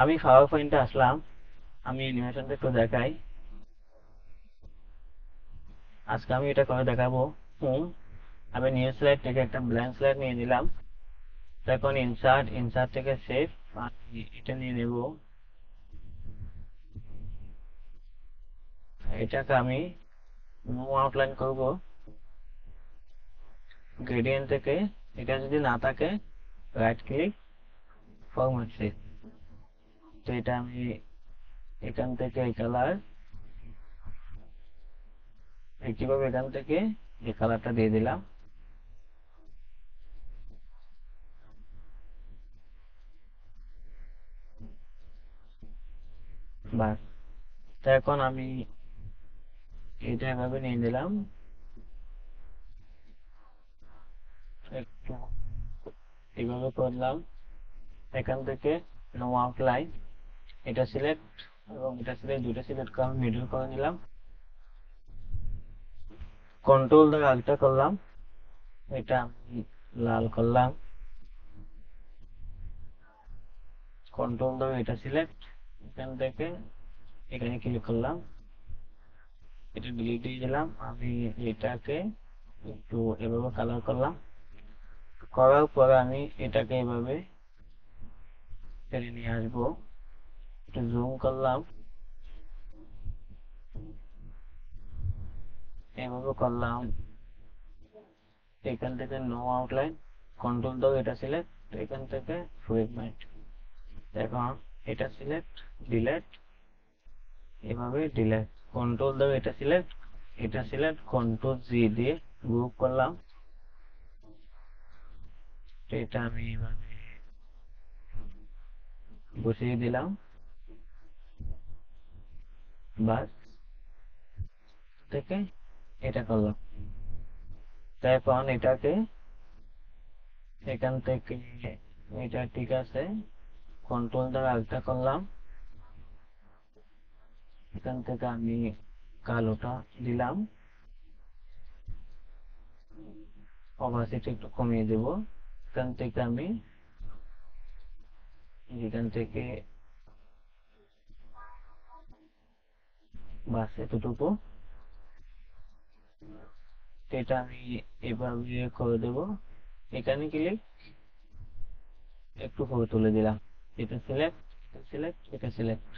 আমি পাওয়ার পয়েন্টে আসলাম। আমি অ্যানিমেশনটা একটু দেখাই। আজকে আমি এটা করে দেখাবো। আমি নিউ স্লাইড থেকে একটা ব্ল্যাঙ্ক স্লাইড নিয়ে নিলাম। এখন ইনসার্ট থেকে সেভ, আমি এটা নিয়ে নেব। এটাকে আমি নো আউটলাইন করব। গ্রেডিয়েন্ট থেকে এটা যদি না থাকে রাইট ক্লিক, ফরম্যাট সেভ। তো এটা আমি এখান থেকে এই কালার, একইভাবে এখান থেকে এই কালারটা দিয়ে দিলাম। বাস। তো এখন আমি এটা এভাবে নিয়ে নিলাম। একটু এইভাবে করলাম। এখান থেকে নো আউটলাইন, এটা সিলেক্ট এবং এটা সিলেক্ট, দুটো সিলেক্ট করে আমি মিডল করে নিলাম। কন্ট্রোল দিয়ে আলটা করলাম, এটা আমি লাল করলাম। কন্ট্রোল দিয়ে এটা সিলেক্ট, এখান থেকে এখানে ক্লিক করলাম, এটা ডিলিট দিয়ে দিলাম। আমি এটাকে একটু এভাবে কালার করলাম। করার পরে আমি এটাকে এভাবে টেনে নিয়ে আসবো। একটু জুম করলাম, এভাবে করলাম। এখান থেকে নো আউটলাইন, কন্ট্রোল দাও এটা সিলেক্ট, এখান থেকে ফ্রেগমেন্ট। এখন এটা সিলেক্ট, ডিলেট, এভাবে ডিলেট। কন্ট্রোল দাও এটা সিলেক্ট, এটা সিলেক্ট, কন্ট্রোল জি দিয়ে গ্রুপ করলাম। এটা আমি এভাবে বসিয়ে দিলাম। বাস, থেকে এটা করলাম। এখন এটাকে এখান থেকে, এটা ঠিক আছে, কন্ট্রোল দ্বারা আলটা করলাম। এখান থেকে আমি কালোটা দিলাম, অপাসিটি একটু কমিয়ে দেব। এখান থেকে আমি এখান থেকে বাস এতটুকু। এটা আমি এভাবে করে দেব। এখানে ক্লিক, একটু করে তুলে দিলাম। এটা সিলেক্ট, এটা সিলেক্ট, এটা সিলেক্ট।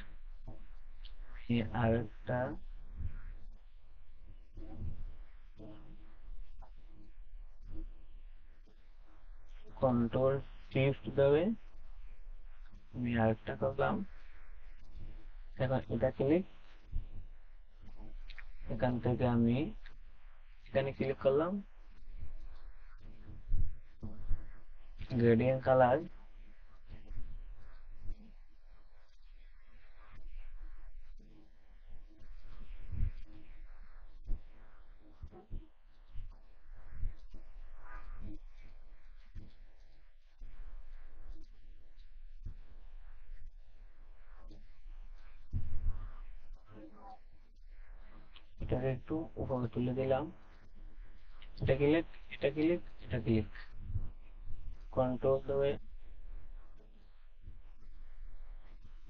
আর একটা কন্ট্রোল শিফট দেবে, আমি আরেকটা করলাম। এখন এটা ক্লিক, এখান থেকে আমি এখানে ক্লিক করলাম, গ্রেডিয়েন্ট কালার, এটাকে একটু উপরে তুলে দিলাম। এটা ক্লিক, এটা ক্লিক, এটা ক্লিক, কন্ট্রোল দেবে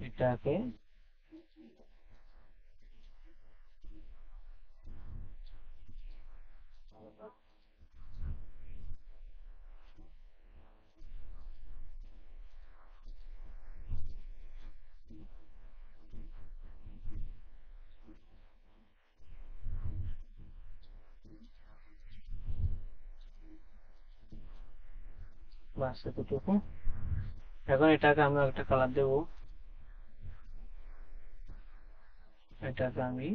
এটাকে। বাস এতটুকু। এখন এটাকে আমরা একটা কালার দেব। এটাকে আমি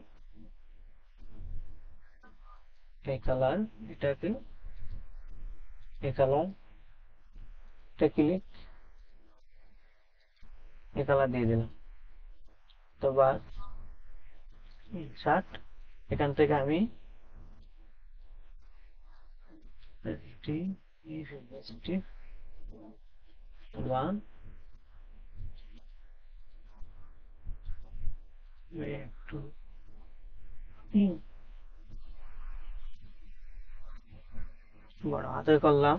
এই কালার, এটাকে এই কালার, এটা ক্লিক, এই কালার দিয়ে দিলাম। তো বাস, শার্ট, এখান থেকে আমি ওয়ান, একটু বড় হাতে করলাম।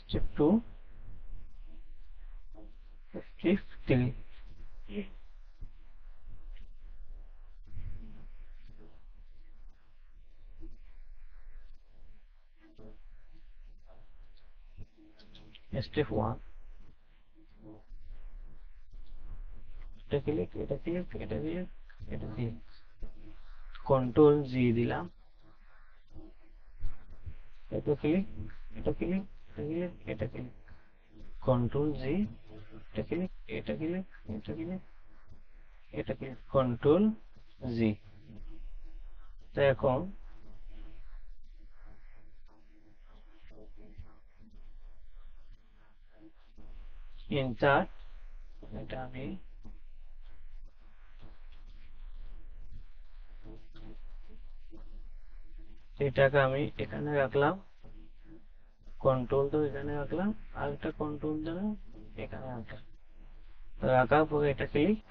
Step 2, step 3। স্টেপ 1, এটা ক্লিক, এটা ক্লিক, এটা ক্লিক, এটা ক্লিক, কন্ট্রোল জি দিলাম, এটা ক্লিক, এটা ক্লিক, এটা ক্লিক, এটা ক্লিক, কন্ট্রোল জি, এটা ক্লিক, এটা ক্লিক, এটা ক্লিক, এটা ক্লিক, কন্ট্রোল জি। তো এখন ইনসার্ট, এটা আমি এটাকে আমি এখানে রাখলাম, কন্ট্রোল তো এখানে রাখলাম, আর একটা কন্ট্রোল দিলাম এখানে রাখলাম। তো রাখার পরে এটা ক্লিক,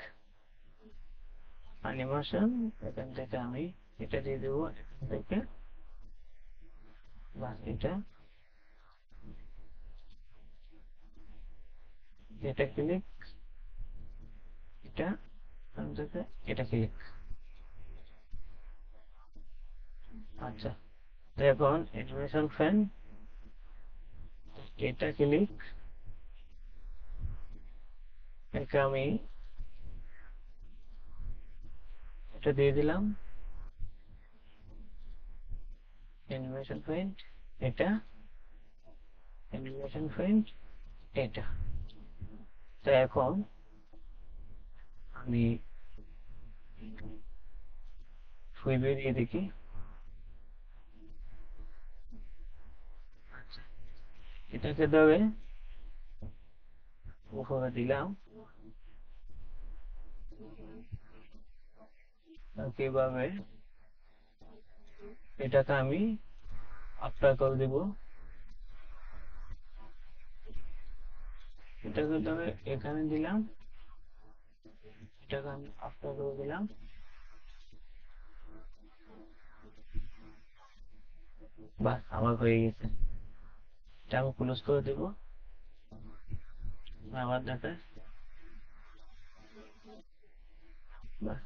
অ্যানিমেশন, এখান থেকে আমি এটা দিয়ে দেবো, এখান থেকে বাস এটা ক্লিক, এটা এখান থেকে এটা ক্লিক। আচ্ছা, তো এখন অ্যানিমেশন ফ্যান, এটা ক্লিক, একে আমি এটা দিয়ে দিলাম, অ্যানিমেশন ফ্যান, এটা অ্যানিমেশন ফ্যান, এটা। তো এখন আমি প্রিভিউ দিয়ে দেখি। আচ্ছা, এটাকে ধরে উপরে দিলাম, কিভাবে এটাকে আমি আফটার করে দিব, এটাকে ধরে এখানে দিলাম, এটাকে আমি আফটার করে দিলাম, বাস আমার হয়ে গেছে। এটা আমি ক্লোজ করে দেব, আবার দেখায়, বাস।